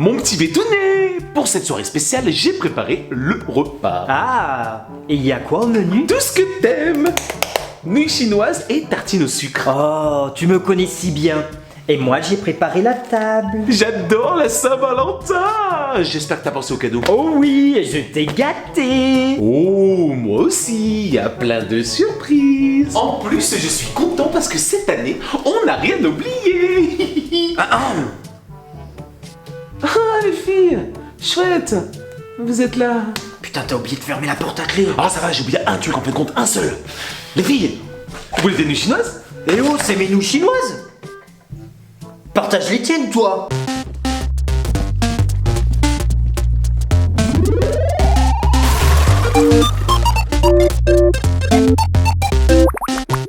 mon petit bétonnet. Pour cette soirée spéciale, j'ai préparé le repas. Ah, et il y a quoi au menu? Tout ce que t'aimes. Nouilles chinoises et tartines au sucre. Oh, tu me connais si bien. Et moi, j'ai préparé la table. J'adore la Saint-Valentin. J'espère que t'as pensé au cadeau. Oh oui, je t'ai gâté. Oh, moi aussi, il y a plein de surprises. En plus, je suis content parce que cette année, on n'a rien oublié. Ah, les filles, chouette, vous êtes là. Putain, t'as oublié de fermer la porte à clé. Ah, ça va, j'ai oublié un truc en fin de compte, un seul. Les filles, vous voulez des nouilles chinoises? Eh oh, c'est mes nouilles chinoises. Partage les tiennes, toi.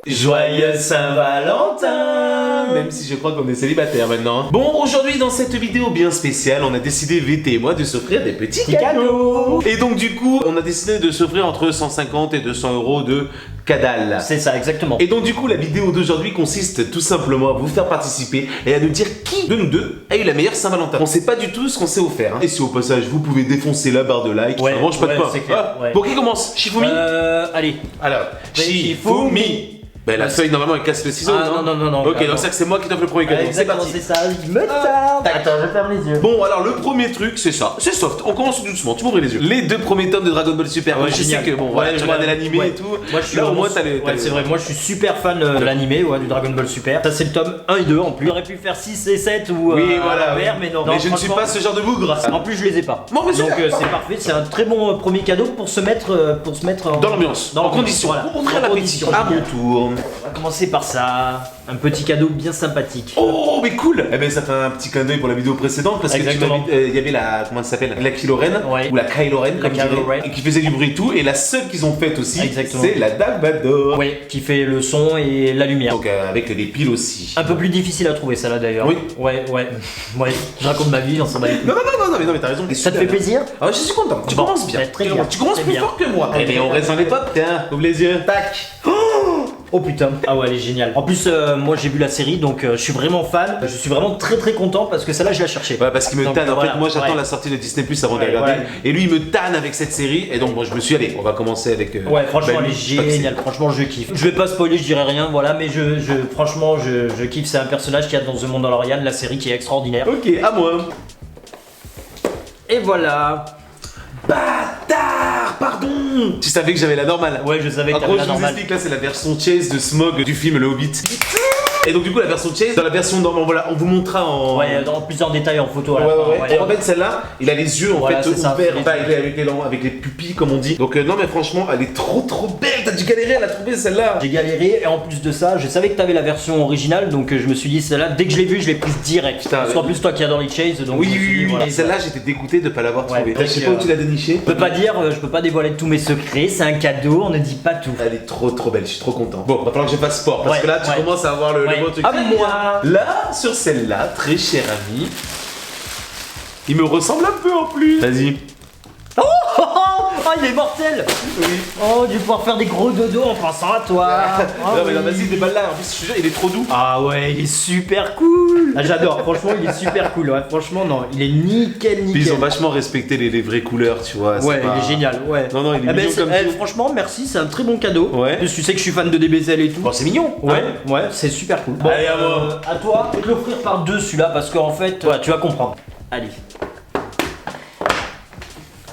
Joyeux Saint-Valentin! Même si je crois qu'on est célibataire maintenant. Bon, aujourd'hui dans cette vidéo bien spéciale, on a décidé, VT et moi, de s'offrir des petits cadeaux. Et donc du coup, on a décidé de s'offrir entre 150 et 200 euros de cadal. C'est ça, exactement. Et donc du coup, la vidéo d'aujourd'hui consiste tout simplement à vous faire participer et à nous dire qui de nous deux a eu la meilleure Saint-Valentin. On sait pas du tout ce qu'on s'est offert. Hein. Et si au passage, vous pouvez défoncer la barre de like, Ouais, ça mange pas de pain. c'est clair, ouais. Bon, qui commence? Shifumi? Allez. Alors, Shifumi. Ben la feuille normalement elle casse le ciseau. Ah, non. Ok, donc ça que c'est moi qui t'offre le premier cadeau. C'est Exactement, parti. c'est ça. Il me tarde. Attends, je ferme les yeux. Bon, alors le premier truc, c'est ça. C'est soft. On commence doucement. Tu m'ouvres les yeux. Les deux premiers tomes de Dragon Ball Super. Ouais, je sais génial. que bon, voilà, Ouais, tu regardais ouais, l'animé ouais. et tout. Moi, je suis là au vraiment- moins t'as les. Ouais, c'est vrai. Moi, je suis super fan de l'animé, ouais, du Dragon Ball Super. Ça, c'est le tome 1 et 2 en plus. J'aurais pu faire 6 et 7 ou Oui, voilà. vert, mais non. Mais Non, je ne suis franchement, pas ce genre de bougre. En plus, je les ai pas. Bon, mais donc super. c'est parfait. C'est un très bon premier cadeau pour se mettre, en... Dans l'ambiance. En condition. Voilà. Pour ouvrir En l'appétit. condition. À mon tour. On va commencer par ça. Un petit cadeau bien sympathique. Oh, mais cool! Eh ben, ça fait un petit clin d'œil pour la vidéo précédente parce que Exactement. il y avait la. Comment ça s'appelle? La Kylo Ren. Ouais. Ou la Kylo Ren, La comme je Kylo dirais, Ren. et qui faisait du bruit et tout. Et la seule qu'ils ont faite aussi, Exactement. c'est la Dark Vador. Oui, qui fait le son et la lumière. Donc, avec des piles aussi. Un peu plus difficile à trouver, ça là d'ailleurs. Oui. Ouais. Je raconte ma vie, on s'en bat les couilles. Non, mais t'as raison. Ça te fait plaisir? Ah, je suis content. Tu Bon, commences bien. très bien. Tu commences Très plus bien. fort que moi. Eh bien, on reste dans les top. Tiens, ouvre les yeux. Tac. Oh putain. Ah ouais, elle est géniale. En plus, moi j'ai vu la série, donc je suis vraiment fan. Je suis vraiment très content parce que celle-là, je la cherchais. Ouais, parce qu'il me Donc, tanne. En voilà, fait, moi, j'attends ouais. la sortie de Disney Plus avant de Ouais, regarder. ouais. Et lui, il me tanne avec cette série. Et donc, bon, je me suis allé. On va commencer avec. Ouais, franchement, bah, elle est lui, géniale. Franchement, je kiffe. Je vais pas spoiler, je dirai rien, voilà, mais franchement, je kiffe. C'est un personnage qu'il y a dans The Mandalorian, la série qui est extraordinaire. Ok, à moi. Et voilà. Bâtard, pardon. Tu savais que j'avais la normale. Ouais, je savais que En t'avais gros, la je vous normale. explique, là, c'est la version chase de Smog du film Le Hobbit. Et donc, du coup, la version chase, dans la version normale, voilà, on vous montrera en. Ouais, dans plusieurs détails en photo à la Ouais, fin. ouais. Ouais. Et en fait, celle-là, il a les yeux en Voilà, fait c'est ça, ouverts, les pas yeux. avec les pupilles, comme on dit. Donc, non, mais franchement, elle est trop belle. T'as dû galérer à la trouver celle-là. J'ai galéré et en plus de ça, je savais que t'avais la version originale, donc je me suis dit celle-là, dès que je l'ai vue, je l'ai prise direct. Putain, Parce ouais. qu'en plus toi qui adore les chase, donc Oui, je me suis dit, oui. voilà, Et celle-là, j'étais dégoûté de pas l'avoir Ouais, trouvée. donc, Je sais pas où tu l'as dénichée. Je peux pas dire, je peux pas dévoiler tous mes secrets, c'est un cadeau, on ne dit pas tout. Elle est trop belle, je suis trop content. Bon, va falloir que je fasse sport parce Ouais, que là, tu ouais. commences à avoir le Ouais. bon truc. À moi. Là, sur celle-là, très cher ami, il me ressemble un peu en plus. Vas-y. Oh, il est mortel. Oui. Oh, je vais pouvoir faire des gros dodos en pensant à toi. Oh, non, mais non, oui. vas-y, déballe là. En plus, je te jure, il est trop doux. Ah ouais, il est super cool. Ah, j'adore, franchement, il est super cool. Ouais, franchement, non, il est nickel. Puis ils ont vachement respecté les vraies couleurs, tu vois. c'est Ouais, pas- il est génial, ouais. Non, non, il est Ah ben, mignon comme tout. franchement, merci, c'est un très bon cadeau. Ouais. En plus, tu sais que je suis fan de DBZL et tout. Bon, c'est mignon. Ouais, Hein. ouais, c'est super cool. Bon, Allez, à moi. à toi, je vais te l'offrir par deux celui-là parce qu'en fait, ouais, tu vas comprendre. Allez.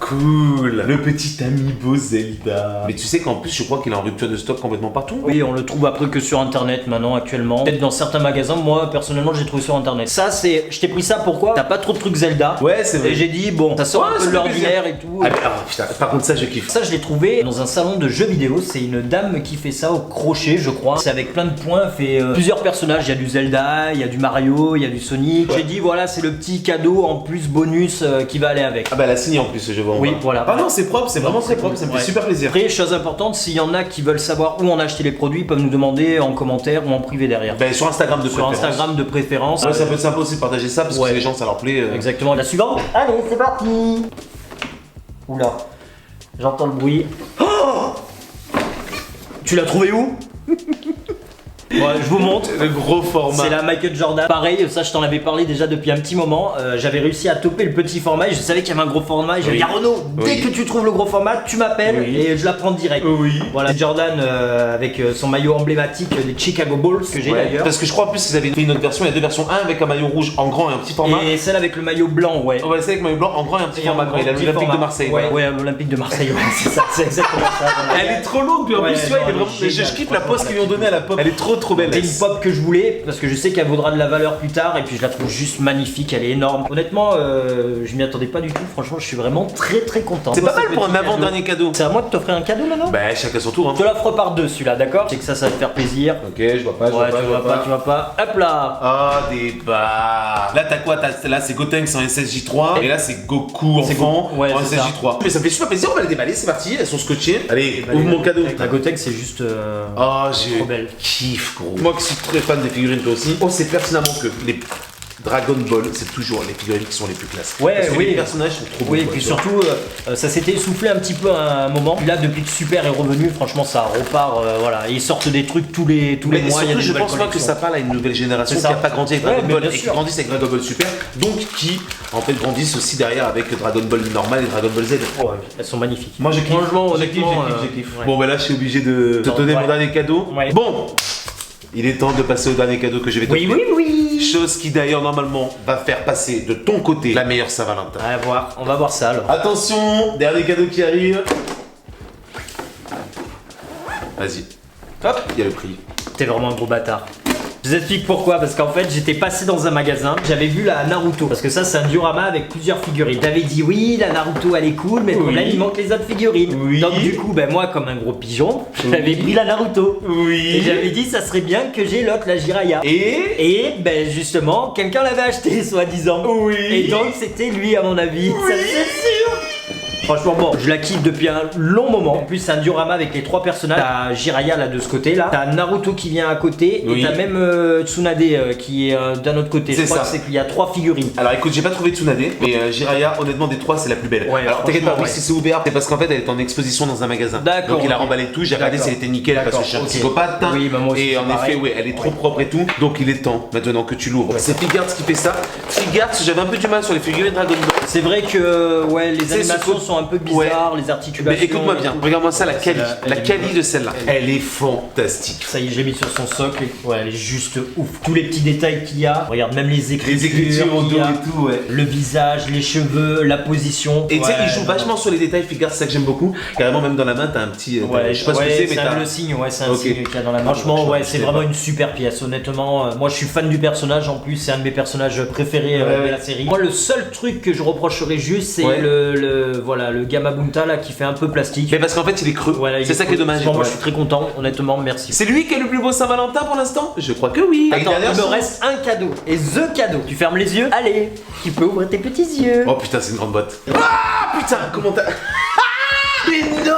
Cool. Le petit amiibo Zelda. Mais tu sais qu'en plus, je crois qu'il est en rupture de stock complètement partout. Oui, on le trouve après que sur internet maintenant actuellement. Peut-être dans certains magasins, moi personnellement j'ai trouvé sur internet. Ça c'est, je t'ai pris ça pourquoi? T'as pas trop de trucs Zelda. Ouais, c'est vrai. Et j'ai dit bon, ça sort Ouais, un peu ça de fait l'ordinaire et tout. Ah, mais, putain, par contre, ça, je kiffe. Ça je l'ai trouvé dans un salon de jeux vidéo, c'est une dame qui fait ça au crochet je crois. C'est avec plein de points, elle fait plusieurs personnages, il y a du Zelda, il y a du Mario, il y a du Sonic. Ouais. J'ai dit voilà c'est le petit cadeau en plus bonus qui va aller avec. Ah, bah, elle a signé en plus, je vois. en Oui, bas. voilà. Ah non, c'est propre, c'est vraiment très propre, ça me fait Ouais. super plaisir. Après, chose importante, s'il y en a qui veulent savoir où on a acheté les produits, ils peuvent nous demander en commentaire ou en privé derrière. Ben, sur Instagram de Sur préférence. Instagram de préférence. Ouais, ça peut être sympa aussi de partager ça parce Ouais. que les gens ça leur plaît. Exactement. La suivante. Allez, c'est parti. Oula, j'entends le bruit. Oh tu l'as trouvé où? Ouais, je vous montre. Le gros format. C'est la Michael Jordan. Pareil, ça je t'en avais parlé déjà depuis un petit moment. J'avais réussi à toper le petit format et je savais qu'il y avait un gros format. Et j'avais dit Renaud, dès que tu trouves le gros format, tu m'appelles et je la prends direct. Oui. Voilà, Jordan avec son maillot emblématique des Chicago Bulls que j'ai d'ailleurs. Parce que je crois en plus qu'ils avaient fait une autre version. Il y a deux versions. Un avec un maillot rouge en grand et un petit format. Et celle avec le maillot blanc, ouais. On va essayer avec le maillot blanc en grand et un petit format. Il a l'Olympique de Marseille. Ouais, l'Olympique de Marseille, ouais, c'est ça, c'est exactement ça. Elle est trop longue, puis en plus, tu vois, il est vraiment. Je kiffe la pose qu'ils lui ont donnée à la pop. Elle est trop belle. C'est une pop que je voulais parce que je sais qu'elle vaudra de la valeur plus tard et puis je la trouve juste magnifique, elle est énorme. Honnêtement, je m'y attendais pas du tout. Franchement, je suis vraiment très content. C'est pas mal pour un avant-dernier cadeau. C'est à moi de t'offrir un cadeau maintenant. Bah, chacun son tour. Hein. Je te l'offre par deux celui-là, d'accord? C'est que ça va te faire plaisir. Ok, je vois pas. Tu vois pas. Hop là. Ah, des barres. Là, t'as quoi? Là, c'est Gotenks en SSJ3 et là, c'est Goku enfant en SSJ3. Mais ça me fait super plaisir. On va les déballer. C'est parti. Elles sont scotchées. Allez, ouvre mon cadeau. La Gotenks, c'est juste. Oh, j'ai trop belle. Kiff, gros. Moi qui suis très fan des figurines, toi aussi. On sait pertinemment que les Dragon Ball, c'est toujours les figurines qui sont les plus classes. Ouais, parce que les personnages sont trop beaux. Oui, et puis surtout, ça s'était essoufflé un petit peu à un moment. Puis là, depuis que Super est revenu, franchement, ça repart. Voilà, ils sortent des trucs tous les mois. Surtout, je pense pas que ça parle à une nouvelle génération qui n'a pas grandi avec Dragon Ball et qui grandissent avec Dragon Ball Super, donc qui en fait grandissent aussi derrière avec Dragon Ball normal et Dragon Ball Z. Ouais, elles sont magnifiques. Moi, je kiffe. Franchement, honnêtement, je kiffe. Bon, bah là, je suis obligé de te donner mon dernier cadeau. Ouais. Bon, il est temps de passer au dernier cadeau que je vais te donner. Oui. Chose qui d'ailleurs normalement va faire passer de ton côté la meilleure Saint-Valentin. On va voir ça alors. Attention, dernier cadeau qui arrive. Vas-y. Hop, il y a le prix. T'es vraiment un gros bâtard. Je vous explique pourquoi, parce qu'en fait j'étais passé dans un magasin, j'avais vu la Naruto, parce que ça c'est un diorama avec plusieurs figurines. J'avais dit oui, la Naruto elle est cool, mais le problème il manque les autres figurines. Oui. Donc du coup, ben moi comme un gros pigeon, j'avais pris la Naruto. Oui. Et j'avais dit ça serait bien que j'ai l'autre, la Jiraiya. Et ben justement, quelqu'un l'avait acheté soi-disant. Oui. Et donc c'était lui à mon avis. Ça c'est sûr. Franchement, bon, je la kiffe depuis un long moment. En plus, c'est un diorama avec les trois personnages. T'as Jiraiya là de ce côté-là, t'as Naruto qui vient à côté, et t'as même Tsunade qui est d'un autre côté. Je crois que c'est qu'il y a trois figurines. Alors écoute, j'ai pas trouvé Tsunade, mais Jiraiya, honnêtement, des trois, c'est la plus belle. Ouais, alors t'inquiète pas, oui, si c'est ouvert, c'est parce qu'en fait, elle est en exposition dans un magasin. D'accord. Donc il a remballé tout, j'ai regardé si elle était nickel parce que je suis un psychopathe. Oui, bah moi aussi, et en effet, oui, elle est trop propre et tout. Donc il est temps maintenant que tu l'ouvres. C'est Figuarts qui fait ça. Figuarts, j'avais un peu du mal sur les figurines Dragon Ball. C'est vrai que les animations sont un peu bizarres, les articulations. Mais écoute-moi bien, regarde-moi ça, la quali de celle-là. Elle est fantastique. Ça y est, j'ai mis sur son socle. Ouais, elle est juste ouf. Tous les petits détails qu'il y a. Regarde, même les écritures au dos et tout, ouais. Le visage, les cheveux, la position. Et tu sais, il joue vachement sur les détails, Figuarts, c'est ça que j'aime beaucoup. Carrément, même dans la main, t'as un petit. Ouais, je sais pas ce que c'est, mais c'est le signe, ouais, c'est un signe qu'il y a dans la main. Franchement, ouais, c'est vraiment une super pièce. Honnêtement, moi je suis fan du personnage en plus, c'est un de mes personnages préférés de la série. Moi, le seul truc que je reprocherais juste, c'est le Gamabunta là qui fait un peu plastique. Mais parce qu'en fait, il est creux. Voilà, c'est ça qui est dommage. Moi, je suis très content, honnêtement, merci. C'est lui qui est le plus beau Saint-Valentin pour l'instant? Je crois que oui. Attends, il me reste un cadeau. Et the cadeau. Tu fermes les yeux? Allez, tu peux ouvrir tes petits yeux. Oh putain, c'est une grande boîte. Ah putain, comment t'as. Mais non!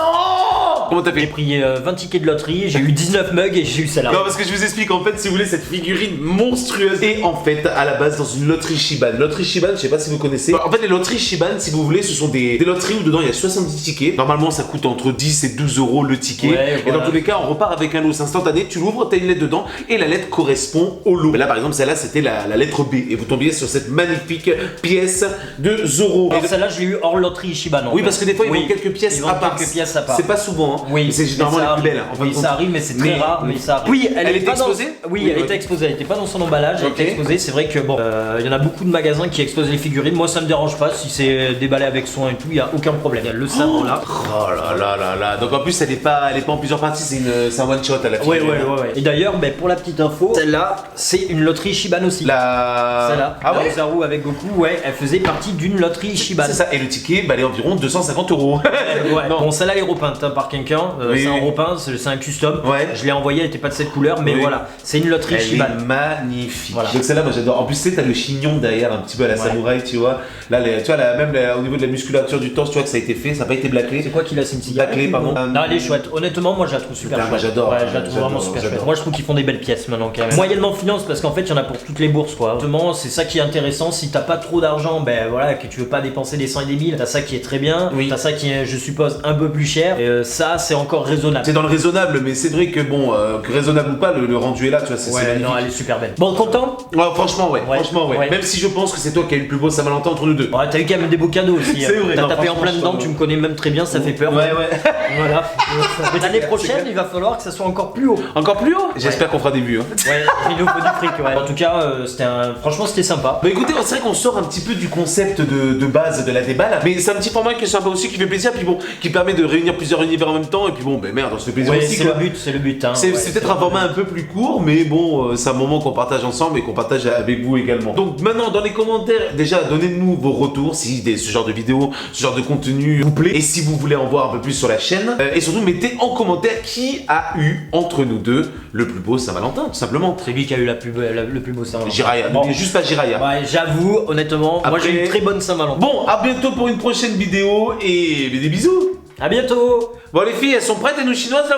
Comment t'as fait? J'ai pris 20 tickets de loterie, j'ai eu 19 mugs et j'ai eu celle-là. Non, parce que je vous explique, en fait, si vous voulez, cette figurine monstrueuse est en fait à la base dans une loterie Shiban. Loterie Shiban, je sais pas si vous connaissez. En fait, les loteries Shiban, si vous voulez, ce sont des loteries où dedans il y a 70 tickets. Normalement, ça coûte entre 10 et 12 euros le ticket. Ouais, et dans tous les cas, on repart avec un lot. C'est instantané, tu l'ouvres, t'as une lettre dedans et la lettre correspond au lot. Mais là, par exemple, celle-là, c'était la lettre B. Et vous tombiez sur cette magnifique pièce de Zoro. Alors, celle-là, je l'ai eu hors loterie Shiban. Oui, parce que des fois, ils vendent quelques pièces à part. C'est pas souvent, hein. Oui, c'est généralement la plus belle. Oui, ça arrive, mais c'est très rare. Mais ça arrive. Oui, elle était exposée. Oui, elle était exposée. Elle était pas dans son emballage. Elle était exposée. C'est vrai que bon, il y en a beaucoup de magasins qui exposent les figurines. Moi, ça me dérange pas. Si c'est déballé avec soin et tout, il y a aucun problème. Il y a le sabre là. Oh là là là là. Donc en plus, elle est pas en plusieurs parties. C'est un one shot à la figurine. Ouais. Et d'ailleurs, pour la petite info, celle-là, c'est une loterie Shiban aussi. Celle-là. Ah ouais. Zaru avec Goku, ouais, elle faisait partie d'une loterie Shiban. C'est ça. Et le ticket valait environ 250 euros. Ouais. Bon, celle-là, elle est repeinte par quelqu'un. C'est un repeint, c'est un custom. Ouais. Je l'ai envoyé, elle était pas de cette couleur, mais voilà, c'est une loterie Shiban. Elle est magnifique. Voilà. Donc celle-là, moi j'adore. En plus, tu sais, t'as le chignon derrière, un petit peu à la samouraï, tu vois. Là, tu vois, même au niveau de la musculature du torse, tu vois que ça a été fait, ça n'a pas été blacklé. C'est quoi qu'il a, c'est une cigarette? Blacklé, pardon. Non, elle est chouette. Honnêtement, moi je la trouve super chouette. Moi j'adore. Ouais, je la trouve vraiment super chouette. Moi je trouve qu'ils font des belles pièces maintenant quand même. Moyennement finance parce qu'en fait, il y en a pour toutes les bourses quoi. Justement, c'est ça qui est intéressant. Si t'as pas trop d'argent, ben voilà, que tu veux pas dépenser des 100 et des 1000, t'as ça qui est très bien. Oui. T'as ça qui est, je suppose, un peu plus cher. Et ça, ça, c'est encore raisonnable. C'est dans le raisonnable, mais c'est vrai que bon, que raisonnable ou pas, le rendu est là, tu vois, c'est Ouais, magnifique. non, elle est super belle. Bon, content? Ouais, franchement, ouais. Même si je pense que c'est toi qui as eu le plus beau Saint-Valentin entre nous deux. Ouais, t'as eu quand même des beaux cadeaux aussi. C'est vrai. T'as Non, tapé en plein franchement, dedans, tu me connais même très bien, ça fait peur. Ouais. Voilà. L'année prochaine, il va falloir que ça soit encore plus haut. Encore plus haut. J'espère qu'on fera des vues. Hein. Ouais, il nous faut du fric, ouais. En tout cas, franchement, c'était sympa. Bah écoutez, c'est vrai qu'on sort un petit peu du concept de base de la déballe, mais c'est un petit format qui est sympa aussi, qui fait plaisir, puis bon, qui permet de réunir plusieurs univers en même temps, et puis bon, ben merde, on se fait plaisir Ouais, aussi. c'est le but, c'est le but. Hein. C'est peut-être un format un peu plus court, mais bon, c'est un moment qu'on partage ensemble et qu'on partage avec vous également. Donc maintenant, dans les commentaires, déjà, donnez-nous vos retours, si ce genre de vidéo, ce genre de contenu vous plaît, et si vous voulez en voir un peu plus sur la chaîne. Et surtout, mettez en commentaire qui a eu, entre nous deux, le plus beau Saint-Valentin, tout simplement. C'est lui qui a eu le plus beau Saint-Valentin. Jiraya, Bon. n'oubliez juste pas Jiraya. Ouais, j'avoue, honnêtement, moi Après- j'ai une très bonne Saint-Valentin. Bon, à bientôt pour une prochaine vidéo, et des bisous. À bientôt. Bon les filles, elles sont prêtes, nos chinoises là?